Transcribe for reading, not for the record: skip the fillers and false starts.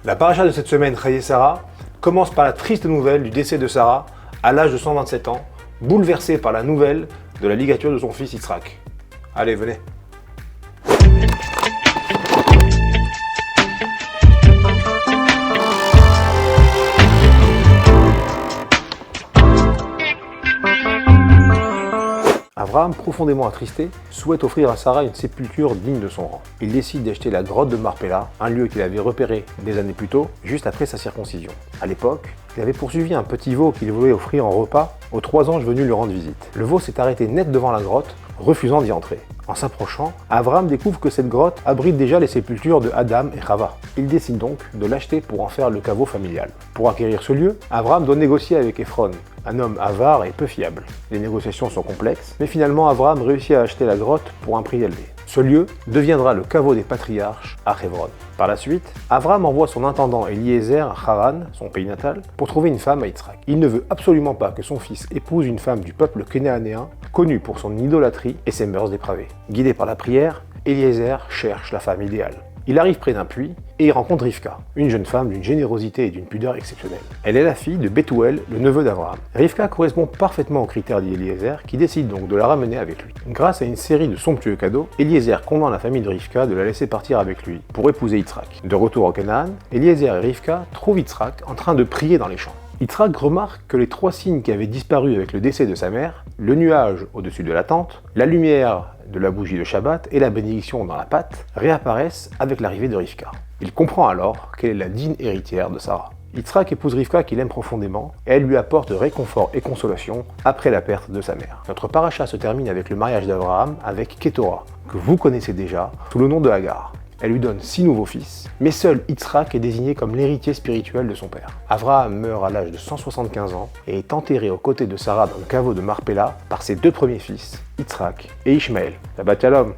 La paracha de cette semaine, Chayei Sarah, commence par la triste nouvelle du décès de Sarah à l'âge de 127 ans, bouleversée par la nouvelle de la ligature de son fils Yitzhak. Allez, venez. Abraham, profondément attristé, souhaite offrir à Sarah une sépulture digne de son rang. Il décide d'acheter la grotte de Marpella, un lieu qu'il avait repéré des années plus tôt, juste après sa circoncision. À l'époque, il avait poursuivi un petit veau qu'il voulait offrir en repas aux 3 anges venus lui rendre visite. Le veau s'est arrêté net devant la grotte, refusant d'y entrer. En s'approchant, Abraham découvre que cette grotte abrite déjà les sépultures de Adam et Chava. Il décide donc de l'acheter pour en faire le caveau familial. Pour acquérir ce lieu, Abraham doit négocier avec Ephron, un homme avare et peu fiable. Les négociations sont complexes, mais finalement Abraham réussit à acheter la grotte pour un prix élevé. Ce lieu deviendra le caveau des patriarches à Hebron. Par la suite, Abraham envoie son intendant Eliezer à Haran, son pays natal, pour trouver une femme à Yitzhak. Il ne veut absolument pas que son fils épouse une femme du peuple kénéanéen, connue pour son idolâtrie et ses mœurs dépravées. Guidé par la prière, Eliezer cherche la femme idéale. Il arrive près d'un puits et il rencontre Rivka, une jeune femme d'une générosité et d'une pudeur exceptionnelle. Elle est la fille de Bethuel, le neveu d'Abraham. Rivka correspond parfaitement aux critères d'Eliezer, qui décide donc de la ramener avec lui. Grâce à une série de somptueux cadeaux, Eliezer convainc la famille de Rivka de la laisser partir avec lui pour épouser Yitzhak. De retour au Canaan, Eliezer et Rivka trouvent Yitzhak en train de prier dans les champs. Yitzhak remarque que les 3 signes qui avaient disparu avec le décès de sa mère, le nuage au-dessus de la tente, la lumière de la bougie de Shabbat et la bénédiction dans la pâte, réapparaissent avec l'arrivée de Rivka. Il comprend alors qu'elle est la digne héritière de Sarah. Yitzhak épouse Rivka qu'il aime profondément et elle lui apporte réconfort et consolation après la perte de sa mère. Notre paracha se termine avec le mariage d'Abraham avec Ketora, que vous connaissez déjà sous le nom de Hagar. Elle lui donne 6 nouveaux fils, mais seul Yitzhak est désigné comme l'héritier spirituel de son père. Abraham meurt à l'âge de 175 ans et est enterré aux côtés de Sarah dans le caveau de Marpella par ses 2 premiers fils, Yitzhak et Ishmaël. Shabbat Shalom.